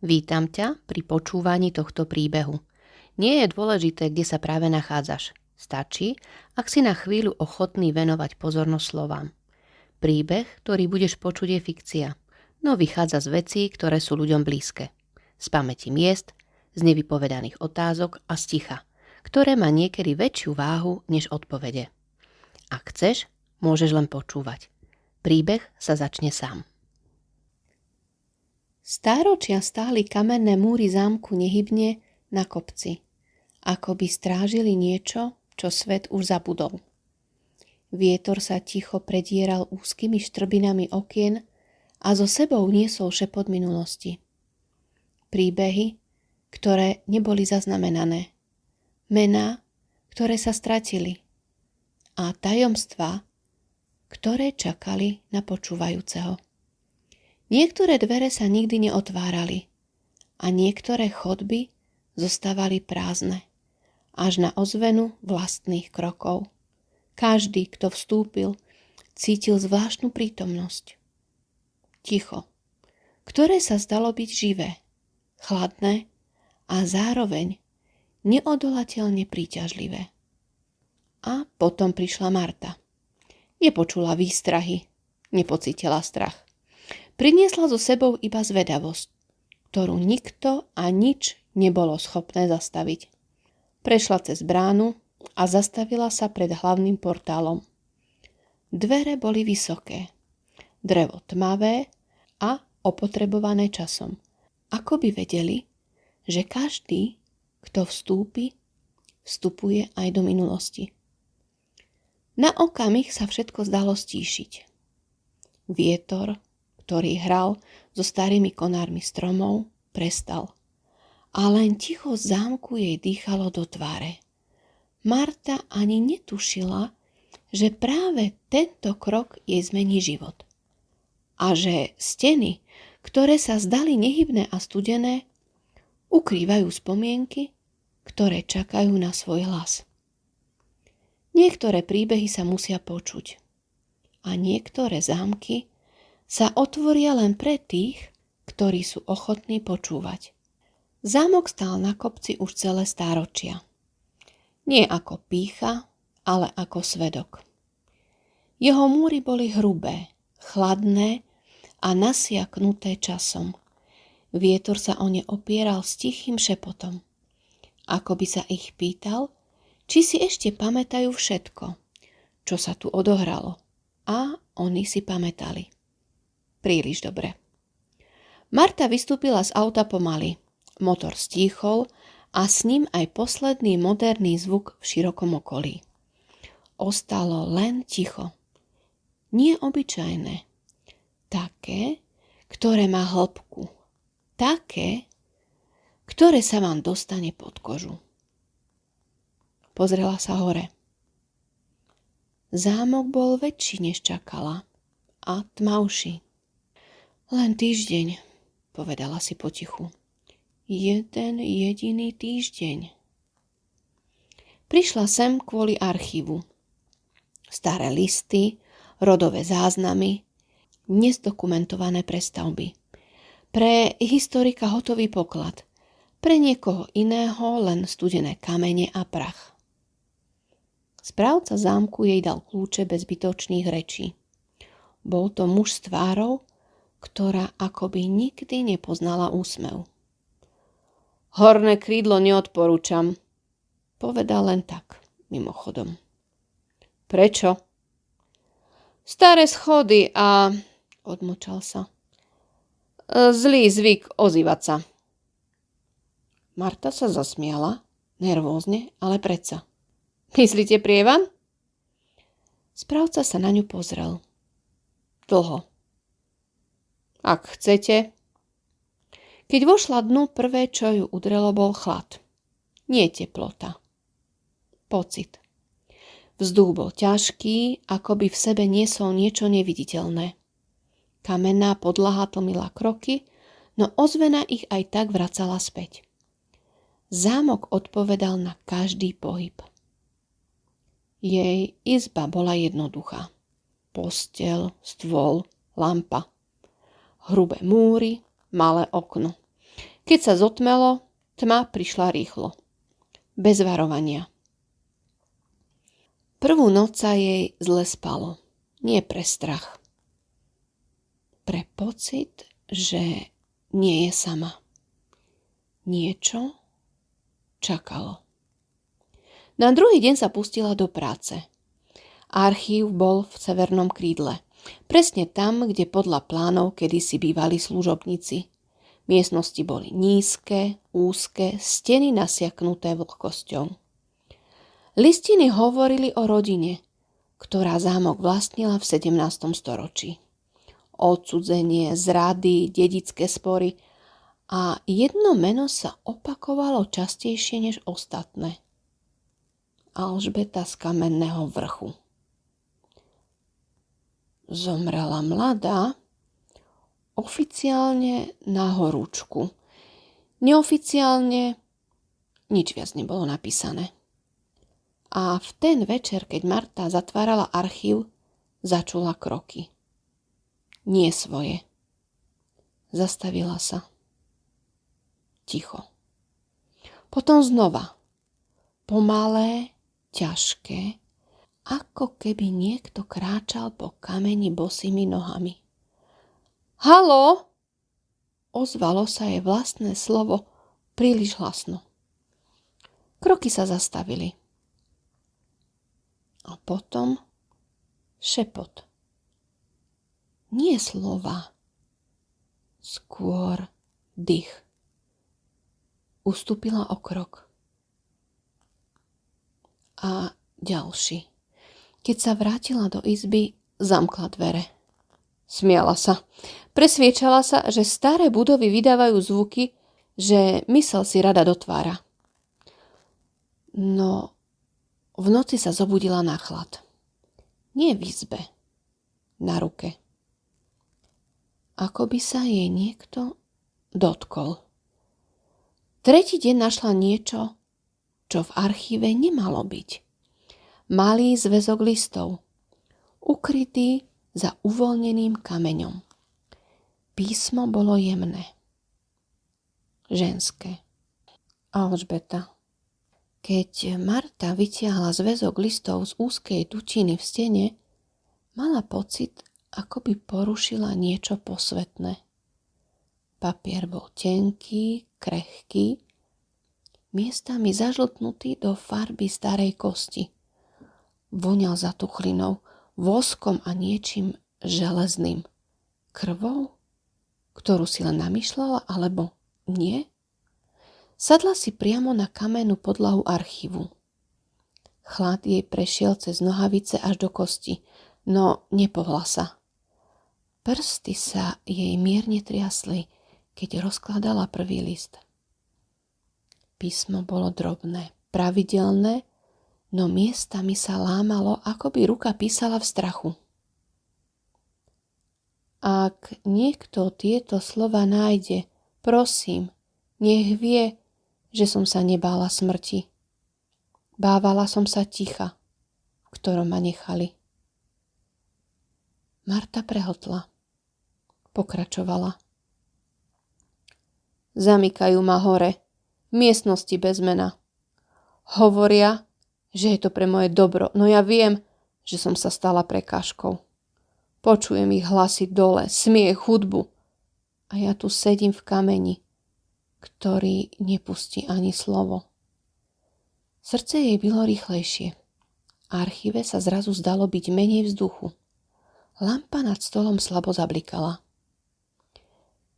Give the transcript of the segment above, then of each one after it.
Vítam ťa pri počúvaní tohto príbehu. Nie je dôležité, kde sa práve nachádzaš. Stačí, ak si na chvíľu ochotný venovať pozornosť slovám. Príbeh, ktorý budeš počuť, je fikcia, no vychádza z vecí, ktoré sú ľuďom blízke. Z pamäti miest, z nevypovedaných otázok a z ticha, ktoré má niekedy väčšiu váhu než odpovede. Ak chceš, môžeš len počúvať. Príbeh sa začne sám. Stáročia stáli kamenné múry zámku nehybne na kopci, ako by strážili niečo, čo svet už zabudol. Vietor sa ticho predieral úzkymi štrbinami okien a so sebou niesol šepot minulosti. Príbehy, ktoré neboli zaznamenané, mená, ktoré sa stratili a tajomstvá, ktoré čakali na počúvajúceho. Niektoré dvere sa nikdy neotvárali a niektoré chodby zostávali prázdne, až na ozvenu vlastných krokov. Každý, kto vstúpil, cítil zvláštnu prítomnosť. Ticho, ktoré sa zdalo byť živé, chladné a zároveň neodolateľne príťažlivé. A potom prišla Marta. Nepočula výstrahy, nepocítila strach. Priniesla so sebou iba zvedavosť, ktorú nikto a nič nebolo schopné zastaviť. Prešla cez bránu a zastavila sa pred hlavným portálom. Dvere boli vysoké, drevo tmavé a opotrebované časom. Ako by vedeli, že každý, kto vstúpi, vstupuje aj do minulosti. Na okamih sa všetko zdalo stíšiť. Vietor, ktorý hral so starými konármi stromov, prestal. A len ticho z zámku jej dýchalo do tváre. Marta ani netušila, že práve tento krok jej zmení život. A že steny, ktoré sa zdali nehybné a studené, ukrývajú spomienky, ktoré čakajú na svoj hlas. Niektoré príbehy sa musia počuť. A niektoré zámky sa otvoria len pre tých, ktorí sú ochotní počúvať. Zámok stál na kopci už celé stáročia. Nie ako pýcha, ale ako svedok. Jeho múry boli hrubé, chladné a nasiaknuté časom. Vietor sa o ne opieral s tichým šepotom. Ako by sa ich pýtal, či si ešte pamätajú všetko, čo sa tu odohralo. A oni si pamätali. Príliš dobre. Marta vystúpila z auta pomaly. Motor stíchol a s ním aj posledný moderný zvuk v širokom okolí. Ostalo len ticho. Nie obyčajné. Také, ktoré má hĺbku. Také, ktoré sa vám dostane pod kožu. Pozrela sa hore. Zámok bol väčší, než čakala, a tmavší. Len týždeň, povedala si potichu. Jeden jediný týždeň. Prišla sem kvôli archívu. Staré listy, rodové záznamy, nezdokumentované prestavby. Pre historika hotový poklad, pre niekoho iného len studené kamene a prach. Správca zámku jej dal kľúče bez zbytočných rečí. Bol to muž s tvárou, ktorá akoby nikdy nepoznala úsmev. Horné krídlo neodporúčam, povedal len tak, mimochodom. Prečo? Staré schody a... odmočal sa. Zlý zvyk ozývať sa. Marta sa zasmiala, nervózne, ale predsa. Myslíte prievan? Správca sa na ňu pozrel. Dlho. Ak chcete. Keď vošla dnu, prvé, čo ju udrelo, bol chlad. Nie teplota. Pocit. Vzduch bol ťažký, ako by v sebe niesol niečo neviditeľné. Kamenná podlaha tlmila kroky, no ozvena ich aj tak vracala späť. Zámok odpovedal na každý pohyb. Jej izba bola jednoduchá. Posteľ, stôl, lampa. Hrubé múry, malé okno. Keď sa zotmelo, tma prišla rýchlo. Bez varovania. Prvú noc sa jej zle spalo. Nie pre strach. Pre pocit, že nie je sama. Niečo čakalo. Na druhý deň sa pustila do práce. Archív bol v severnom krídle. Presne tam, kde podľa plánov kedysi bývali služobníci. Miestnosti boli nízke, úzke, steny nasiaknuté vlhkosťou. Listiny hovorili o rodine, ktorá zámok vlastnila v 17. storočí. Odcudzenie, zrady, dedické spory a jedno meno sa opakovalo častejšie než ostatné. Alžbeta z Kamenného Vrchu. Zomrela mladá, oficiálne na horúčku. Neoficiálne nič viac nebolo napísané. A v ten večer, keď Marta zatvárala archív, začula kroky. Nie svoje. Zastavila sa. Ticho. Potom znova. Pomalé, ťažké, ako keby niekto kráčal po kameni bosými nohami. Haló? Ozvalo sa jej vlastné slovo príliš hlasno. Kroky sa zastavili. A potom šepot. Nie slova, skôr dých. Ustúpila o krok. A ďalší. Keď sa vrátila do izby, zamkla dvere. Smiala sa. Presviečala sa, že staré budovy vydávajú zvuky, že mysel si rada dotvára. No, v noci sa zobudila na chlad. Nie v izbe, na ruke. Ako by sa jej niekto dotkol. Tretí deň našla niečo, čo v archíve nemalo byť. Malý zväzok listov, ukrytý za uvoľneným kameňom. Písmo bolo jemné. Ženské. Alžbeta. Keď Marta vytiahla zväzok listov z úzkej dutiny v stene, mala pocit, ako by porušila niečo posvätné. Papier bol tenký, krehký, miestami zažltnutý do farby starej kosti. Voňal zatuchlinou, voskom a niečím železným. Krvou, ktorú si len namýšľala, alebo nie? Sadla si priamo na kamennú podlahu archívu. Chlad jej prešiel cez nohavice až do kosti, no nepohla sa. Prsty sa jej mierne triasli, keď rozkladala prvý list. Písmo bolo drobné, pravidelné, no miestami sa lámalo, ako by ruka písala v strachu. Ak niekto tieto slova nájde, prosím, nech vie, že som sa nebála smrti. Bávala som sa ticha, v ktorom ma nechali. Marta prehltla. Pokračovala. Zamykajú ma hore, v miestnosti bez mena. Hovoria, že je to pre moje dobro, no ja viem, že som sa stala prekážkou. Počujem ich hlasy dole, smiech, hudbu. A ja tu sedím v kameni, ktorý nepustí ani slovo. Srdce jej bylo rýchlejšie. V archíve sa zrazu zdalo byť menej vzduchu. Lampa nad stolom slabo zablikala.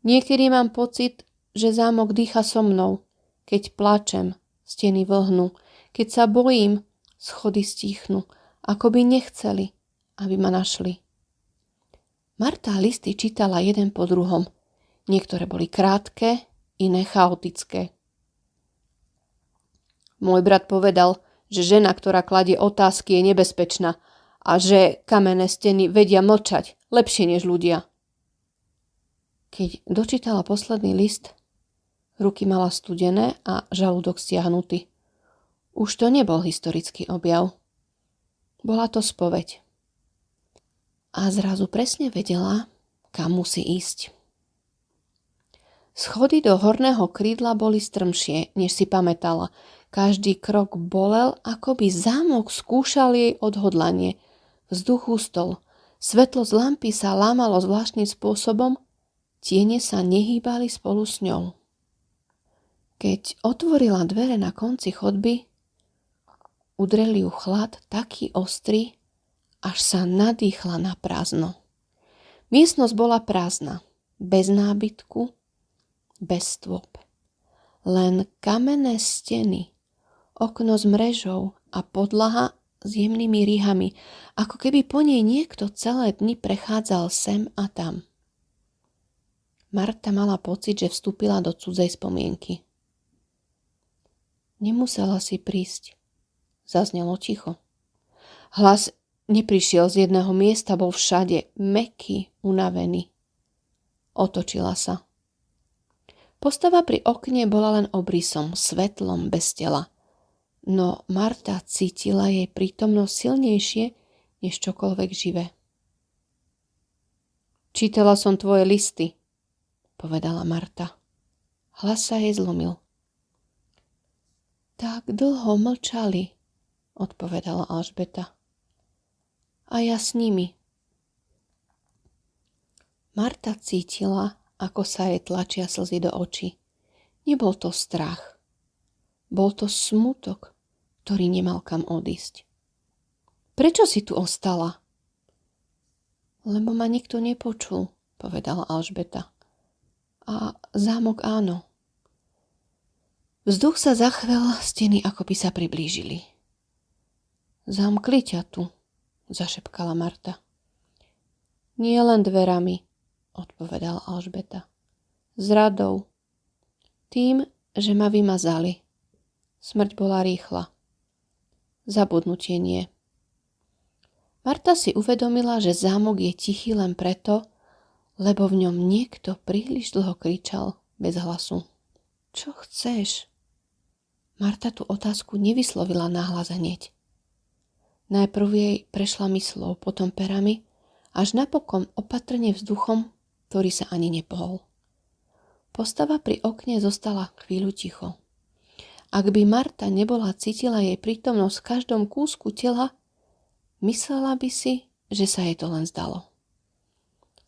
Niekedy mám pocit, že zámok dýcha so mnou, keď plačem, steny vlhnú, keď sa bojím, schody stíchnu, ako by nechceli, aby ma našli. Marta listy čítala jeden po druhom. Niektoré boli krátke, iné chaotické. Môj brat povedal, že žena, ktorá kladie otázky, je nebezpečná a že kamenné steny vedia mlčať lepšie než ľudia. Keď dočítala posledný list, ruky mala studené a žalúdok stiahnutý. Už to nebol historický objav. Bola to spoveď. A zrazu presne vedela, kam musí ísť. Schody do horného krídla boli strmšie, než si pamätala. Každý krok bolel, ako by zámok skúšal jej odhodlanie. Vzduch hustol. Svetlo z lampy sa lámalo zvláštnym spôsobom, tiene sa nehýbali spolu s ňou. Keď otvorila dvere na konci chodby, udrel ju chlad taký ostrý, až sa nadýchla na prázdno. Miestnosť bola prázdna, bez nábytku, bez stôp. Len kamenné steny, okno s mrežou a podlaha s jemnými rýhami, ako keby po nej niekto celé dni prechádzal sem a tam. Marta mala pocit, že vstúpila do cudzej spomienky. Nemusela si prísť, zaznelo ticho. Hlas neprišiel z jedného miesta, bol všade, mäkký, unavený. Otočila sa. Postava pri okne bola len obrysom, svetlom bez tela. No Marta cítila jej prítomnosť silnejšie než čokoľvek živé. Čítala som tvoje listy, povedala Marta. Hlas sa jej zlomil. Tak dlho mlčali, odpovedala Alžbeta. A ja s nimi. Marta cítila, ako sa jej tlačia slzy do očí. Nebol to strach. Bol to smutok, ktorý nemal kam odísť. Prečo si tu ostala? Lebo ma nikto nepočul, povedala Alžbeta. A zámok áno. Vzduch sa zachvel, steny ako by sa priblížili. Zamkli ťa tu, zašepkala Marta. Nie len dverami, odpovedala Alžbeta. S radou. Tým, že ma vymazali. Smrť bola rýchla. Zabudnutie nie. Marta si uvedomila, že zámok je tichý len preto, lebo v ňom niekto príliš dlho kričal bez hlasu. Čo chceš? Marta tú otázku nevyslovila nahlas hneď. Najprv jej prešla myslou, potom perami, až napokon opatrne vzduchom, ktorý sa ani nepohol. Postava pri okne zostala chvíľu ticho. Ak by Marta nebola cítila jej prítomnosť v každom kúsku tela, myslela by si, že sa jej to len zdalo.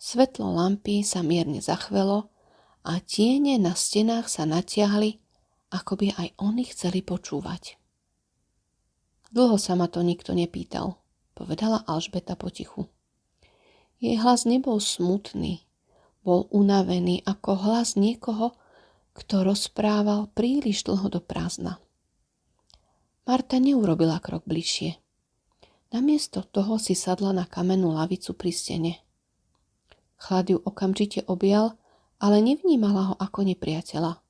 Svetlo lampy sa mierne zachvelo a tiene na stenách sa natiahli, ako by aj oni chceli počúvať. Dlho sa ma to nikto nepýtal, povedala Alžbeta potichu. Jej hlas nebol smutný, bol unavený ako hlas niekoho, kto rozprával príliš dlho do prázdna. Marta neurobila krok bližšie. Namiesto toho si sadla na kamennú lavicu pri stene. Chlad ju okamžite objal, ale nevnímala ho ako nepriateľa.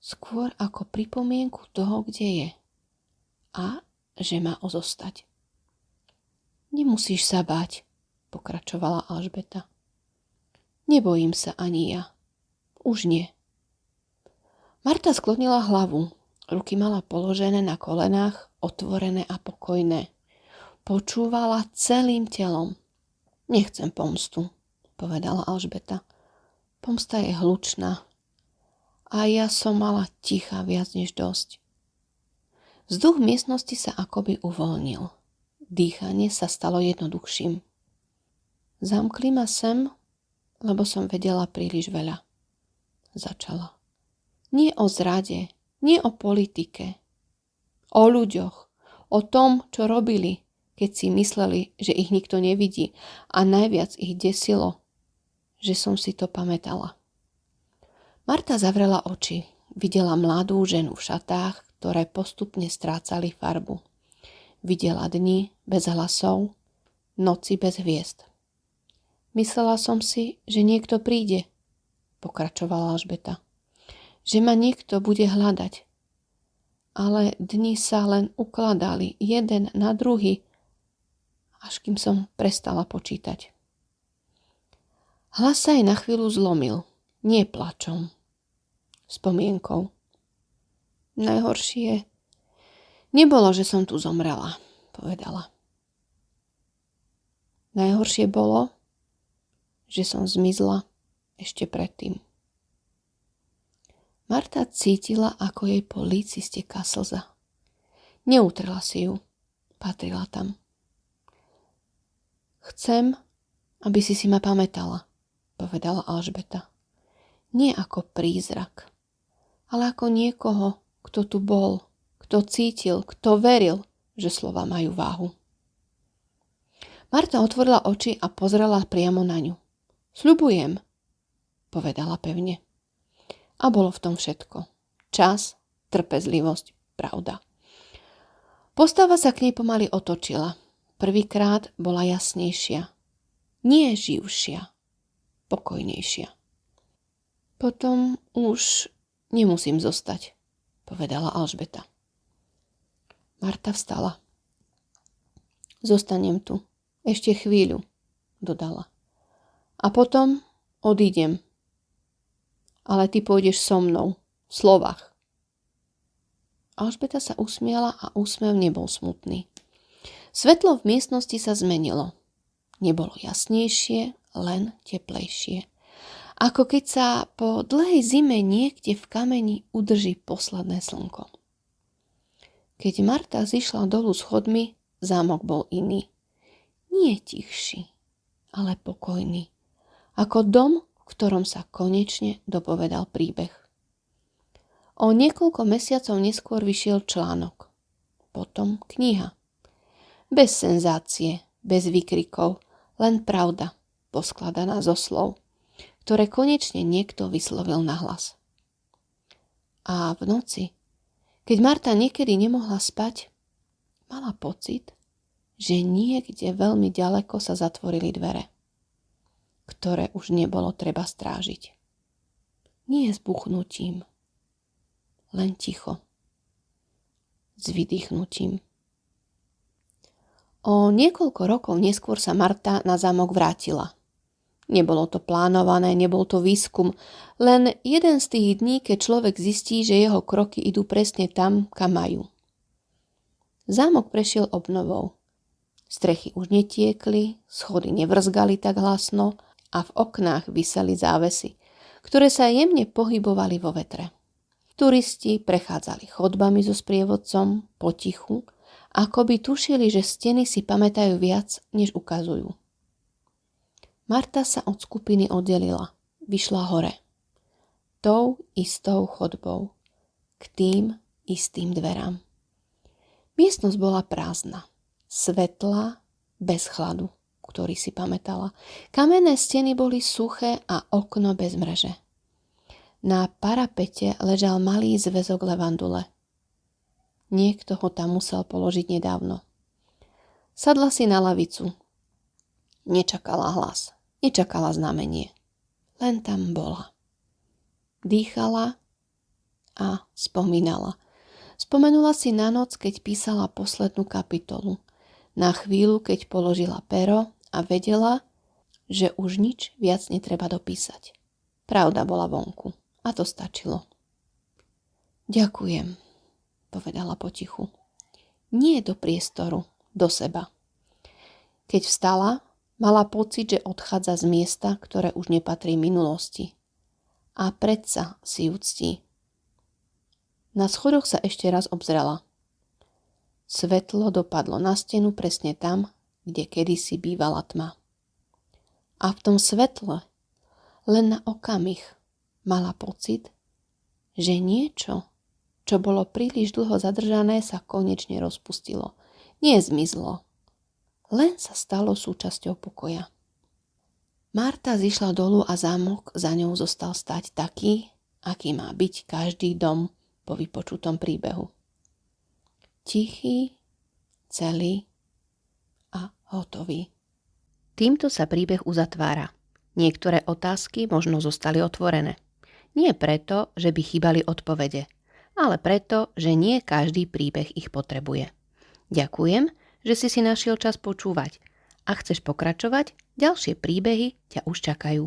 Skôr ako pripomienku toho, kde je. A že má ozostať. Nemusíš sa báť, pokračovala Alžbeta. Nebojím sa ani ja. Už nie. Marta sklonila hlavu. Ruky mala položené na kolenách, otvorené a pokojné. Počúvala celým telom. Nechcem pomstu, povedala Alžbeta. Pomsta je hlučná. A ja som mala ticha viac než dosť. Vzduch miestnosti sa akoby uvoľnil. Dýchanie sa stalo jednoduchším. Zamkli ma sem, lebo som vedela príliš veľa. Začala. Nie o zrade, nie o politike. O ľuďoch, o tom, čo robili, keď si mysleli, že ich nikto nevidí a najviac ich desilo, že som si to pamätala. Marta zavrela oči. Videla mladú ženu v šatách, ktoré postupne strácali farbu. Videla dni bez hlasov, noci bez hviezd. Myslela som si, že niekto príde, pokračovala Alžbeta. Že ma niekto bude hľadať. Ale dni sa len ukladali jeden na druhý, až kým som prestala počítať. Hlas sa jej na chvíľu zlomil, nie plačom, spomienkou. Najhoršie nebolo, že som tu zomrela, povedala. Najhoršie bolo, že som zmizla ešte predtým. Marta cítila, ako jej po líci steká slza. Neutrela si ju. Patrila tam. Chcem, aby si ma pamätala, povedala Alžbeta. Nie ako prízrak, ale ako niekoho, kto tu bol, kto cítil, kto veril, že slova majú váhu. Marta otvorila oči a pozrela priamo na ňu. Sľubujem, povedala pevne. A bolo v tom všetko. Čas, trpezlivosť, pravda. Postava sa k nej pomaly otočila. Prvýkrát bola jasnejšia. Nie živšia. Pokojnejšia. Potom už nemusím zostať, povedala Alžbeta. Marta vstala. Zostanem tu. Ešte chvíľu, dodala. A potom odídem. Ale ty pôjdeš so mnou. V slovách. Alžbeta sa usmiala a úsmev nebol smutný. Svetlo v miestnosti sa zmenilo. Nebolo jasnejšie, len teplejšie. Ako keď sa po dlhej zime niekde v kameni udrží posledné slnko. Keď Marta zišla dolu schodmi, zámok bol iný. Nie tichší, ale pokojný. Ako dom, v ktorom sa konečne dopovedal príbeh. O niekoľko mesiacov neskôr vyšiel článok. Potom kniha. Bez senzácie, bez výkrikov, len pravda, poskladaná zo slov, ktoré konečne niekto vyslovil nahlas. A v noci, keď Marta niekedy nemohla spať, mala pocit, že niekde veľmi ďaleko sa zatvorili dvere, ktoré už nebolo treba strážiť. Nie s buchnutím, len ticho, s vydýchnutím. O niekoľko rokov neskôr sa Marta na zámok vrátila. Nebolo to plánované, nebol to výskum, len jeden z tých dní, keď človek zistí, že jeho kroky idú presne tam, kam majú. Zámok prešiel obnovou. Strechy už netiekli, schody nevrzgali tak hlasno a v oknách viseli závesy, ktoré sa jemne pohybovali vo vetre. Turisti prechádzali chodbami so sprievodcom potichu, ako by tušili, že steny si pamätajú viac, než ukazujú. Marta sa od skupiny oddelila, vyšla hore. Tou istou chodbou, k tým istým dverám. Miestnosť bola prázdna, svetlá, bez chladu, ktorý si pamätala. Kamenné steny boli suché a okno bez mreže. Na parapete ležal malý zväzok levandule. Niekto ho tam musel položiť nedávno. Sadla si na lavicu. Nečakala hlas, nečakala znamenie. Len tam bola. Dýchala a spomínala. Spomenula si na noc, keď písala poslednú kapitolu. Na chvíľu, keď položila pero a vedela, že už nič viac netreba dopísať. Pravda bola vonku. A to stačilo. Ďakujem, povedala potichu. Nie do priestoru, do seba. Keď vstala, mala pocit, že odchádza z miesta, ktoré už nepatrí minulosti. A predsa si ju ctí. Na schodoch sa ešte raz obzrela. Svetlo dopadlo na stenu presne tam, kde kedysi bývala tma. A v tom svetle, len na okamih, mala pocit, že niečo, čo bolo príliš dlho zadržané, sa konečne rozpustilo. Nie zmizlo, len sa stalo súčasťou pokoja. Marta zišla dolu a zámok za ňou zostal stáť taký, aký má byť každý dom po vypočutom príbehu. Tichý, celý a hotový. Týmto sa príbeh uzatvára. Niektoré otázky možno zostali otvorené. Nie preto, že by chýbali odpovede, ale preto, že nie každý príbeh ich potrebuje. Ďakujem, že si našiel čas počúvať. Ak chceš pokračovať, ďalšie príbehy ťa už čakajú.